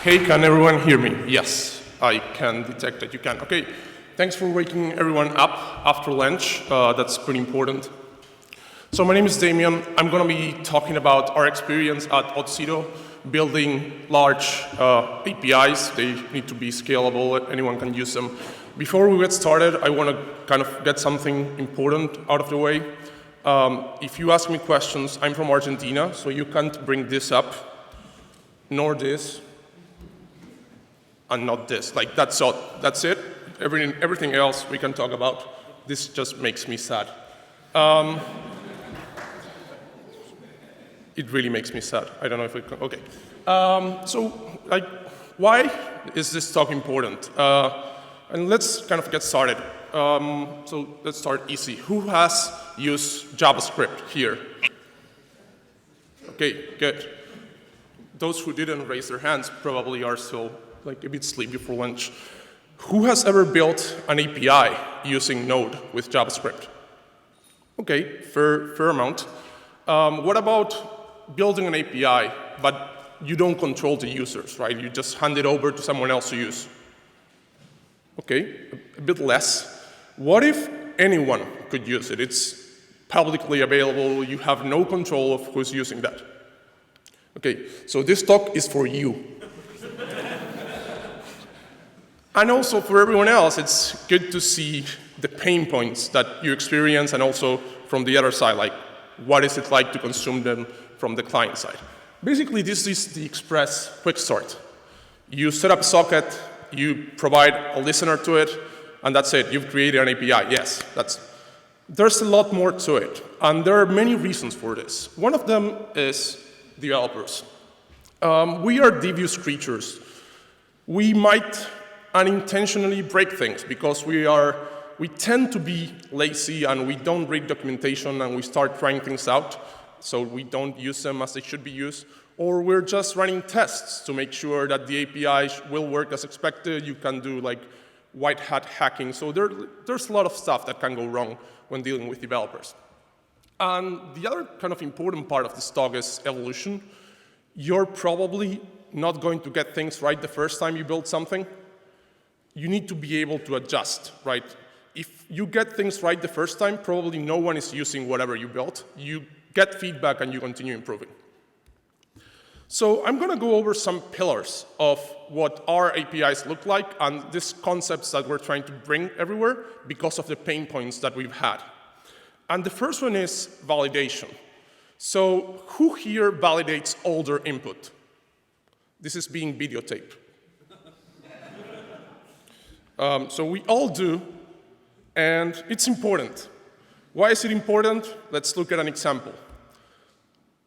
Hey, can everyone hear me? Yes, I can detect that you can. Okay, thanks for waking everyone up after lunch. That's pretty important. So my name is Damian. I'm going to be talking about our experience at Authentication, building large APIs. They need to be scalable. Anyone can use them. Before we get started, I want to kind of get something important out of the way. If you ask me questions, I'm from Argentina, so you can't bring this up, nor this, and not this. Like, that's all. That's it. Everything else we can talk about. This just makes me sad. It really makes me sad. I don't know if it can. Okay. So, like, why is this talk important? And let's kind of get started. So let's start easy. Who has used JavaScript here? Okay, good. Those who didn't raise their hands probably are still like a bit sleepy for lunch. Who has ever built an API using Node with JavaScript? Okay, fair amount. What about building an API, but you don't control the users, right? You just hand it over to someone else to use. Okay, a bit less. What if anyone could use it? It's publicly available. You have no control of who's using that. Okay, so this talk is for you. And also for everyone else, it's good to see the pain points that you experience and also from the other side, like what is it like to consume them from the client side. Basically, this is the Express quick start. You set up a socket, you provide a listener to it, and that's it. You've created an API. Yes, there's a lot more to it, and there are many reasons for this. One of them is developers. We are devious creatures. We might unintentionally break things because we tend to be lazy and we don't read documentation and we start trying things out, so we don't use them as they should be used. Or we're just running tests to make sure that the API will work as expected. You can do like white hat hacking. So there's a lot of stuff that can go wrong when dealing with developers. And the other kind of important part of this talk is evolution. You're probably not going to get things right the first time you build something. You need to be able to adjust, right? If you get things right the first time, probably no one is using whatever you built. You get feedback and you continue improving. So I'm going to go over some pillars of what our APIs look like and these concepts that we're trying to bring everywhere because of the pain points that we've had. And the first one is validation. So who here validates all their input? This is being videotaped. So we all do, and it's important. Why is it important? Let's look at an example.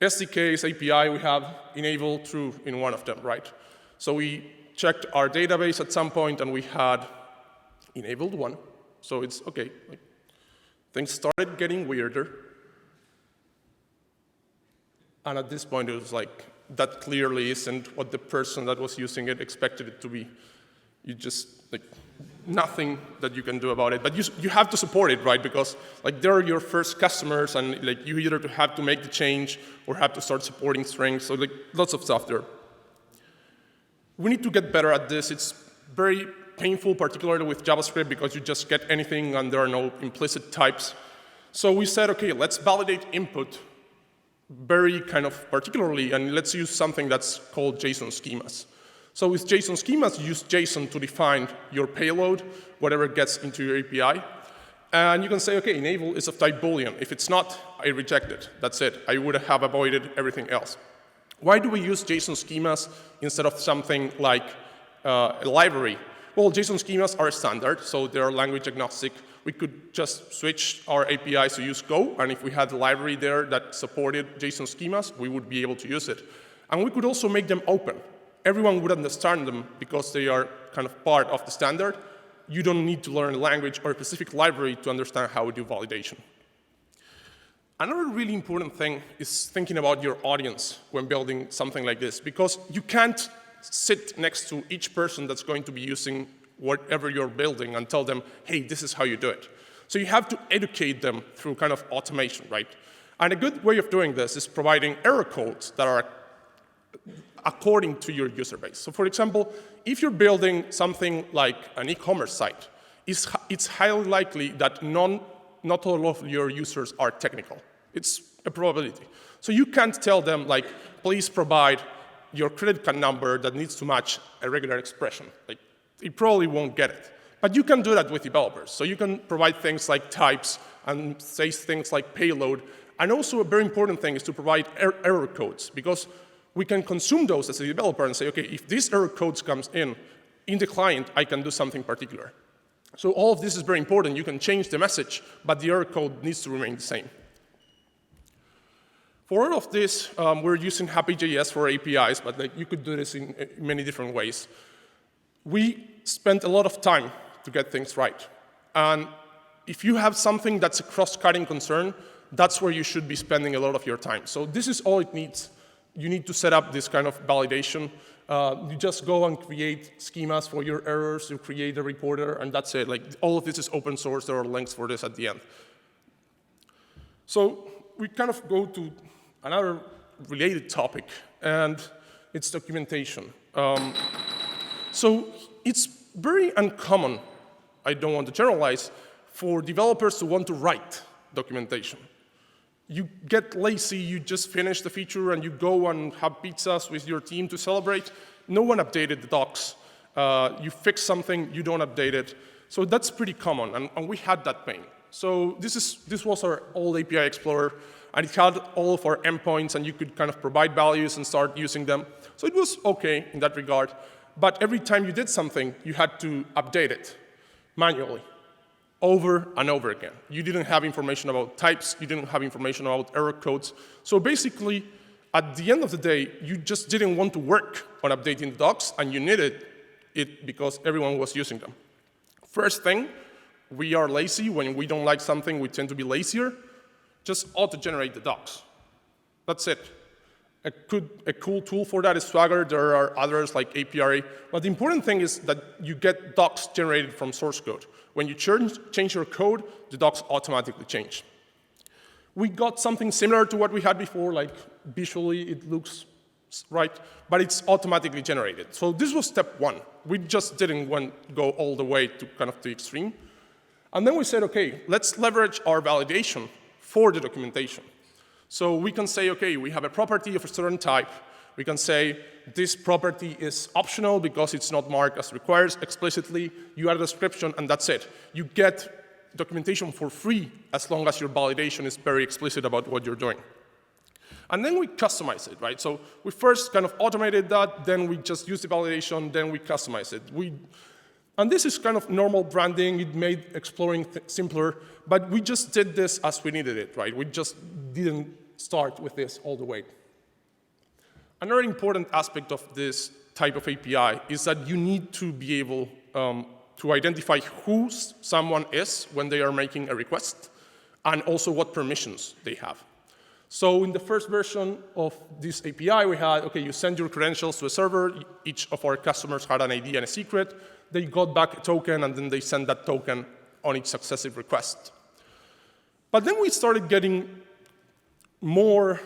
SDK's API, we have enable true in one of them, right? So we checked our database at some point, and we had enabled one. So it's OK. Like, things started getting weirder. And at this point, it was like, that clearly isn't what the person that was using it expected it to be. You just, like, nothing that you can do about it. But you have to support it, right? Because like they're your first customers, and like you either have to make the change or have to start supporting strings. So like lots of stuff there. We need to get better at this. It's very painful, particularly with JavaScript, because you just get anything and there are no implicit types. So we said, OK, let's validate input very kind of particularly, and let's use something that's called JSON schemas. So with JSON schemas, you use JSON to define your payload, whatever gets into your API. And you can say, OK, enable is of type Boolean. If it's not, I reject it. That's it. I would have avoided everything else. Why do we use JSON schemas instead of something like a library? Well, JSON schemas are standard, so they're language agnostic. We could just switch our APIs to use Go, and if we had a library there that supported JSON schemas, we would be able to use it. And we could also make them open. Everyone would understand them because they are kind of part of the standard. You don't need to learn a language or a specific library to understand how we do validation. Another really important thing is thinking about your audience when building something like this, because you can't sit next to each person that's going to be using whatever you're building and tell them, hey, this is how you do it. So you have to educate them through kind of automation, right? And a good way of doing this is providing error codes that are according to your user base. So for example, if you're building something like an e-commerce site, it's highly likely that not all of your users are technical. It's a probability. So you can't tell them, like, please provide your credit card number that needs to match a regular expression. Like, they probably won't get it. But you can do that with developers. So you can provide things like types and say things like payload. And also a very important thing is to provide error codes, because we can consume those as a developer and say, okay, if this error code comes in the client, I can do something particular. So all of this is very important. You can change the message, but the error code needs to remain the same. For all of this, we're using HappyGS4 APIs, but you could do this in many different ways. We spent a lot of time to get things right. And if you have something that's a cross-cutting concern, that's where you should be spending a lot of your time. So this is all it needs. You need to set up this kind of validation. You just go and create schemas for your errors, you create a reporter, and that's it. Like, all of this is open source. There are links for this at the end. So we kind of go to another related topic, and it's documentation. So it's very uncommon, I don't want to generalize, for developers to want to write documentation. You get lazy, you just finish the feature, and you go and have pizzas with your team to celebrate. No one updated the docs. You fix something, you don't update it. So that's pretty common, and we had that pain. So this was our old API Explorer, and it had all of our endpoints, and you could kind of provide values and start using them. So it was OK in that regard. But every time you did something, you had to update it manually, over and over again. You didn't have information about types. You didn't have information about error codes. So basically, at the end of the day, you just didn't want to work on updating the docs, and you needed it because everyone was using them. First thing, we are lazy. When we don't like something, we tend to be lazier. Just auto-generate the docs. That's it. A cool tool for that is Swagger. There are others like APRA. But the important thing is that you get docs generated from source code. When you change your code, the docs automatically change. We got something similar to what we had before, like visually it looks right, but it's automatically generated. So this was step one. We just didn't go all the way to kind of the extreme. And then we said, OK, let's leverage our validation for the documentation. So we can say, OK, we have a property of a certain type. We can say this property is optional because it's not marked as required explicitly. You add a description, and that's it. You get documentation for free as long as your validation is very explicit about what you're doing. And then we customize it, right? So we first kind of automated that, then we just use the validation, then we customize it. And this is kind of normal branding. It made exploring simpler, but we just did this as we needed it, right? We just didn't start with this all the way. Another important aspect of this type of API is that you need to be able to identify who someone is when they are making a request, and also what permissions they have. So in the first version of this API, we had, OK, you send your credentials to a server. Each of our customers had an ID and a secret. They got back a token, and then they send that token on each successive request. But then we started getting more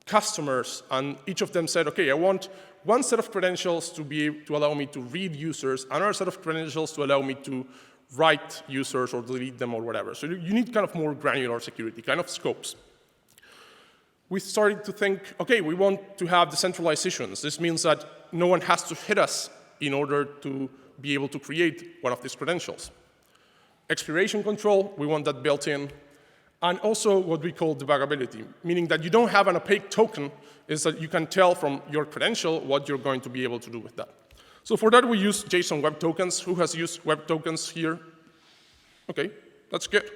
customers, and each of them said, OK, I want one set of credentials to allow me to read users, another set of credentials to allow me to write users or delete them or whatever. So you need kind of more granular security, kind of scopes. We started to think, OK, we want to have decentralizations. This means that no one has to hit us in order to be able to create one of these credentials. Expiration control, we want that built in. And also what we call debuggability, meaning that you don't have an opaque token, is that you can tell from your credential what you're going to be able to do with that. So for that, we use JSON Web Tokens. Who has used Web Tokens here? OK, that's good.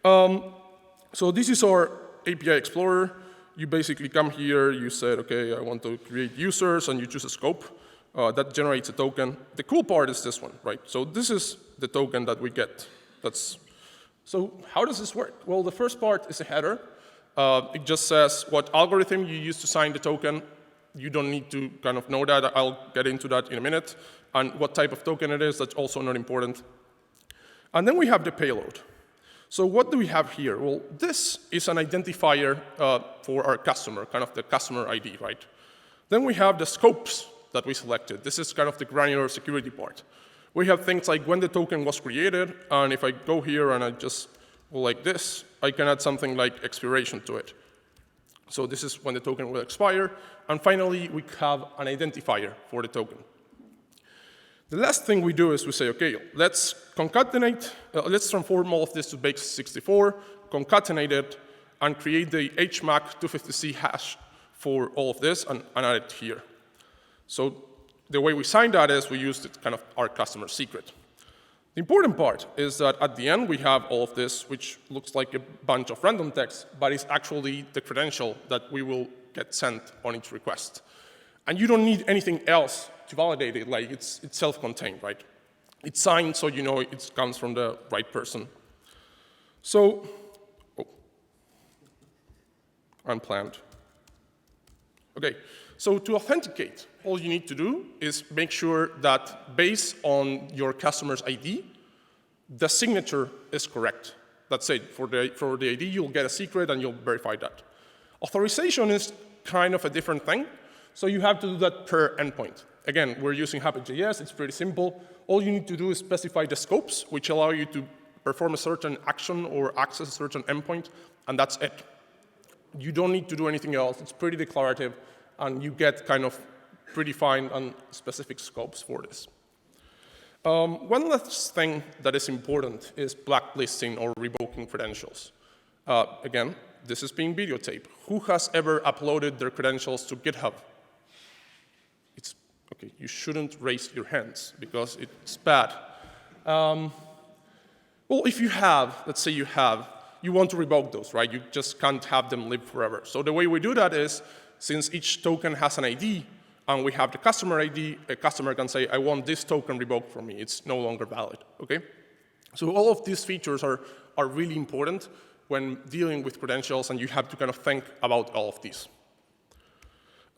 So this is our API Explorer. You basically come here. You said, OK, I want to create users, and you choose a scope. That generates a token. The cool part is this one, right? So this is the token that we get. So how does this work? Well, the first part is a header. It just says what algorithm you use to sign the token. You don't need to kind of know that. I'll get into that in a minute. And what type of token it is, that's also not important. And then we have the payload. So what do we have here? Well, this is an identifier for our customer, kind of the customer ID, right? Then we have the scopes that we selected. This is kind of the granular security part. We have things like when the token was created, and if I go here and I just go like this, I can add something like expiration to it. So this is when the token will expire. And finally, we have an identifier for the token. The last thing we do is we say, OK, let's concatenate, let's transform all of this to base 64, concatenate it, and create the HMAC 250C hash for all of this and add it here. So the way we sign that is we use kind of our customer secret. The important part is that at the end, we have all of this, which looks like a bunch of random text, but it's actually the credential that we will get sent on each request. And you don't need anything else to validate it, like it's self-contained, right? It's signed, so you know it comes from the right person. So, unplanned. OK, so to authenticate, all you need to do is make sure that based on your customer's ID, the signature is correct. That's it. For the ID, you'll get a secret, and you'll verify that. Authorization is kind of a different thing. So you have to do that per endpoint. Again, we're using HappyGS. It's pretty simple. All you need to do is specify the scopes, which allow you to perform a certain action or access a certain endpoint, and that's it. You don't need to do anything else. It's pretty declarative, and you get kind of predefined and specific scopes for this. One last thing that is important is blacklisting or revoking credentials. Again, this is being videotaped. Who has ever uploaded their credentials to GitHub? It's OK, you shouldn't raise your hands because it's bad. Well, if you have, let's say you want to revoke those, right? You just can't have them live forever. So the way we do that is, since each token has an ID, and we have the customer ID, a customer can say, I want this token revoked from me. It's no longer valid, OK? So all of these features are really important when dealing with credentials, and you have to kind of think about all of these.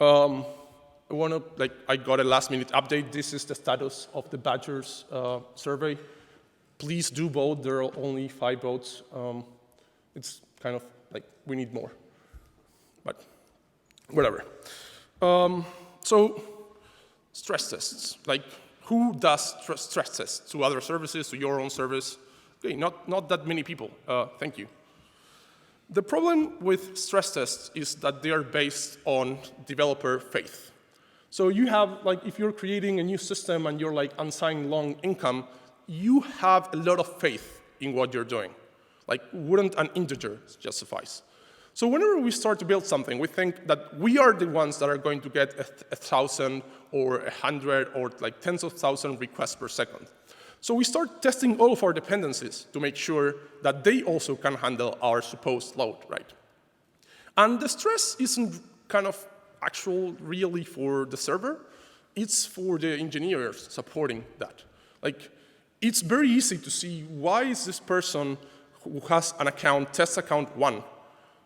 I got a last-minute update. This is the status of the Badgers survey. Please do vote. There are only 5 votes. It's kind of like we need more, but whatever. So stress tests, like who does stress tests to other services, to your own service? Okay, not that many people. Thank you. The problem with stress tests is that they are based on developer faith. So you have, like, if you're creating a new system and you're like unsigned long income, you have a lot of faith in what you're doing. Like, wouldn't an integer just suffice? So whenever we start to build something, we think that we are the ones that are going to get 1,000 or 100 or like tens of thousands requests per second. So we start testing all of our dependencies to make sure that they also can handle our supposed load, right? And the stress isn't kind of actual really for the server. It's for the engineers supporting that. Like, it's very easy to see why is this person who has an account, test account 1,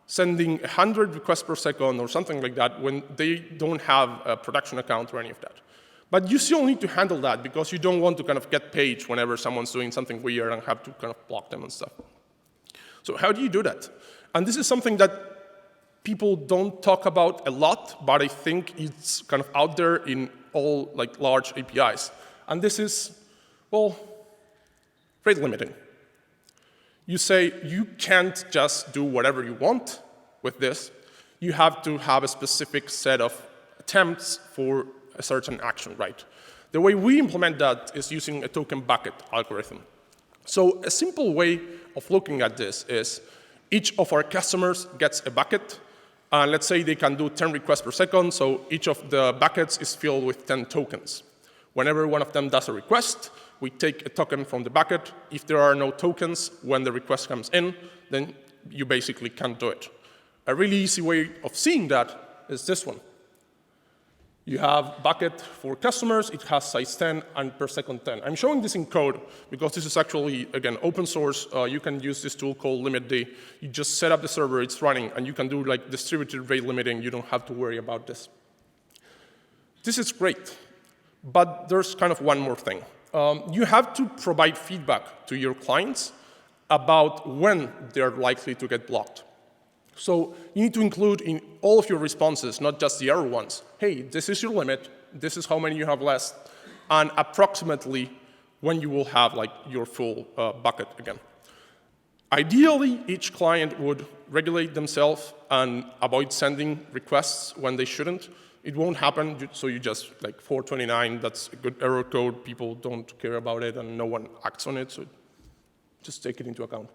sending 100 requests per second or something like that when they don't have a production account or any of that. But you still need to handle that because you don't want to kind of get paged whenever someone's doing something weird and have to kind of block them and stuff. So how do you do that? And this is something that people don't talk about a lot, but I think it's kind of out there in all like large APIs. And this is, well, rate limiting. You say you can't just do whatever you want with this. You have to have a specific set of attempts for a certain action, right? The way we implement that is using a token bucket algorithm. So a simple way of looking at this is each of our customers gets a bucket. And let's say they can do 10 requests per second, so each of the buckets is filled with 10 tokens. Whenever one of them does a request, we take a token from the bucket. If there are no tokens when the request comes in, then you basically can't do it. A really easy way of seeing that is this one. You have bucket for customers. It has size 10 and per second 10. I'm showing this in code because this is actually, again, open source. You can use this tool called limitd. You just set up the server, it's running, and you can do like distributed rate limiting. You don't have to worry about this. This is great, but there's kind of one more thing. You have to provide feedback to your clients about when they're likely to get blocked. So you need to include in all of your responses, not just the error ones. Hey, this is your limit. This is how many you have left, and approximately when you will have like your full bucket again. Ideally, each client would regulate themselves and avoid sending requests when they shouldn't. It won't happen, so you just, like 429, that's a good error code. People don't care about it, and no one acts on it, so just take it into account.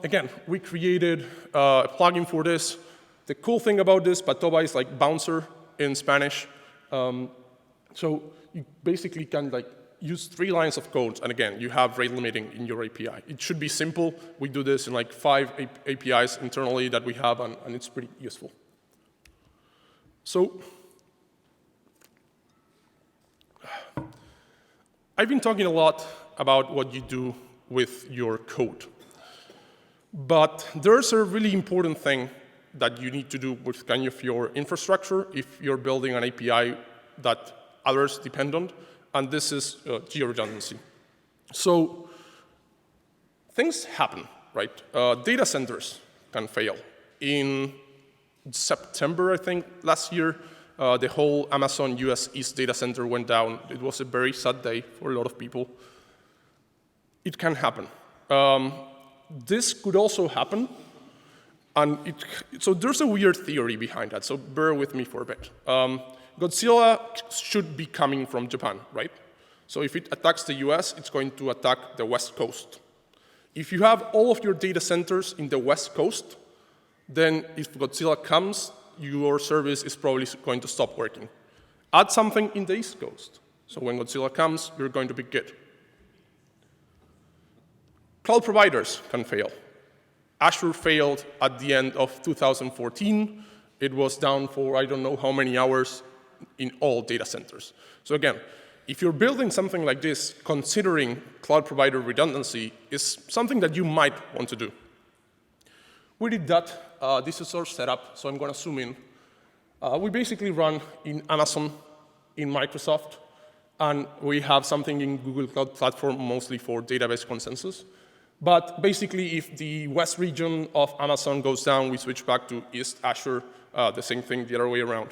Again, we created a plugin for this. The cool thing about this, Patoba is like bouncer in Spanish. So you basically can like use 3 lines of code, and again, you have rate limiting in your API. It should be simple. We do this in like 5 APIs internally that we have, and it's pretty useful. So I've been talking a lot about what you do with your code. But there's a really important thing that you need to do with kind of your infrastructure if you're building an API that others depend on, and this is geo-redundancy. So things happen, right? Data centers can fail. In September, I think, last year, the whole Amazon US East data center went down. It was a very sad day for a lot of people. It can happen. This could also happen, and so there's a weird theory behind that, so bear with me for a bit. Godzilla should be coming from Japan, right? So if it attacks the US, it's going to attack the West Coast. If you have all of your data centers in the West Coast, then if Godzilla comes, your service is probably going to stop working. Add something in the East Coast. So when Godzilla comes, you're going to be good. Cloud providers can fail. Azure failed at the end of 2014. It was down for I don't know how many hours in all data centers. So again, if you're building something like this, considering cloud provider redundancy is something that you might want to do. We did that. This is our setup, so I'm going to zoom in. We basically run in Amazon, in Microsoft, and we have something in Google Cloud Platform, mostly for database consensus. But basically, if the west region of Amazon goes down, we switch back to East Azure, the same thing the other way around.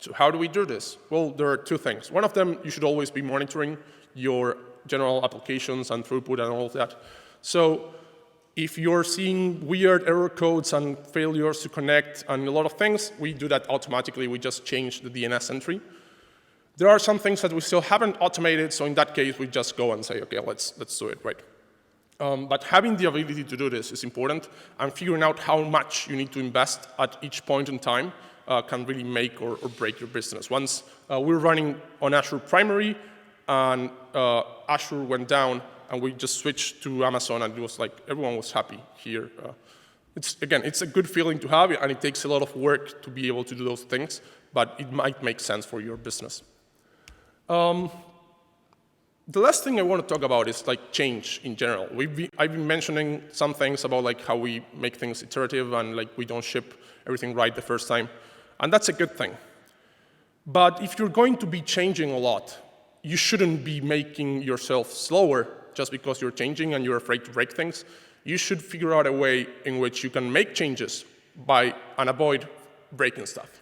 So how do we do this? Well, there are 2 things. One of them, you should always be monitoring your general applications and throughput and all of that. So if you're seeing weird error codes and failures to connect and a lot of things, we do that automatically. We just change the DNS entry. There are some things that we still haven't automated, so in that case, we just go and say, OK, let's do it, right? But having the ability to do this is important, and figuring out how much you need to invest at each point in time can really make or break your business. Once we're running on Azure Primary, and Azure went down, and we just switched to Amazon, and it was like everyone was happy here. Again, it's a good feeling to have, and it takes a lot of work to be able to do those things, but it might make sense for your business. The last thing I want to talk about is like change in general. I've been mentioning some things about like how we make things iterative and like we don't ship everything right the first time, and that's a good thing. But if you're going to be changing a lot, you shouldn't be making yourself slower just because you're changing and you're afraid to break things. You should figure out a way in which you can make changes and avoid breaking stuff.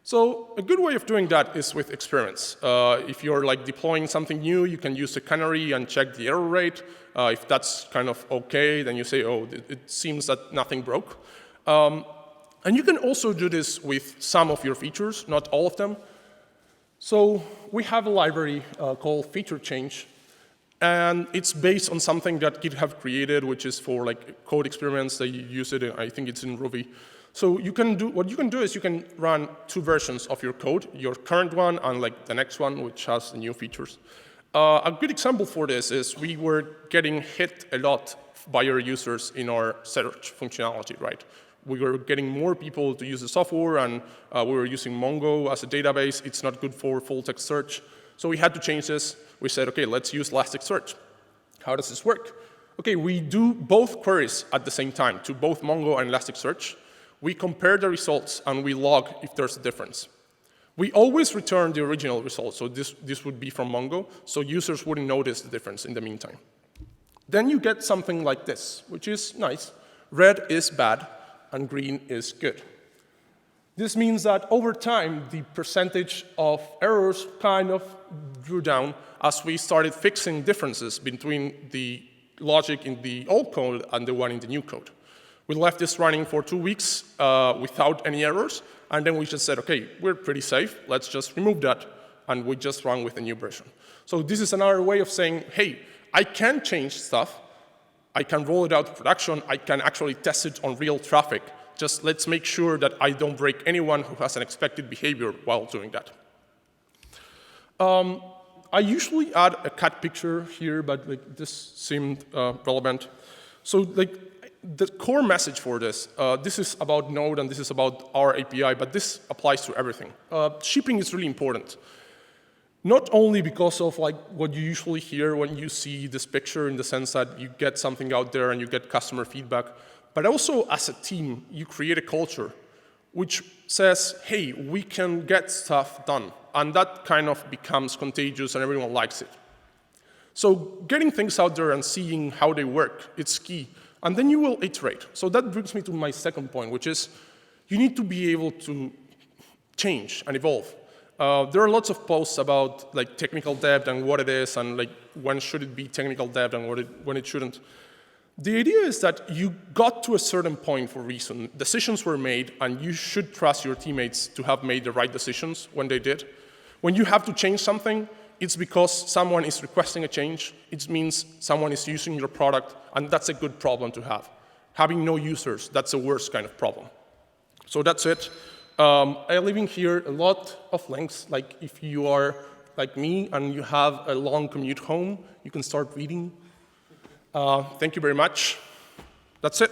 So a good way of doing that is with experiments. If you're like deploying something new, you can use a canary and check the error rate. If that's kind of OK, then you say, oh, it seems that nothing broke. And you can also do this with some of your features, not all of them. So we have a library called feature change. And it's based on something that GitHub created, which is for like code experiments. They use it, I think it's in Ruby. So what you can do is you can run 2 versions of your code, your current one and like the next one, which has the new features. A good example for this is we were getting hit a lot by our users in our search functionality, right? We were getting more people to use the software, and we were using Mongo as a database. It's not good for full text search. So we had to change this. We said, OK, let's use Elasticsearch. How does this work? OK, we do both queries at the same time to both Mongo and Elasticsearch. We compare the results, and we log if there's a difference. We always return the original result, so this would be from Mongo, so users wouldn't notice the difference in the meantime. Then you get something like this, which is nice. red is bad, and green is good. This means that over time, the percentage of errors kind of drew down as we started fixing differences between the logic in the old code and the one in the new code. We left this running for 2 weeks without any errors, and then we just said, OK, we're pretty safe. Let's just remove that, and we just run with a new version. So this is another way of saying, hey, I can change stuff. I can roll it out to production. I can actually test it on real traffic. Just let's make sure that I don't break anyone who has an expected behavior while doing that. I usually add a cat picture here, but this seemed relevant. So the core message for this, this is about Node and this is about our API, but this applies to everything. Shipping is really important. Not only because of what you usually hear when you see this picture in the sense that you get something out there and you get customer feedback, but also as a team, you create a culture which says, hey, we can get stuff done. And that kind of becomes contagious and everyone likes it. So getting things out there and seeing how they work, it's key. And then you will iterate. So that brings me to my second point, which is you need to be able to change and evolve. There are lots of posts about technical debt and what it is and when should it be technical debt and when it shouldn't. The idea is that you got to a certain point for a reason. Decisions were made, and you should trust your teammates to have made the right decisions when they did. When you have to change something, it's because someone is requesting a change. It means someone is using your product, and that's a good problem to have. Having no users, that's the worst kind of problem. So that's it. I leave in here a lot of links. If you are like me and you have a long commute home, you can start reading. Thank you very much. That's it.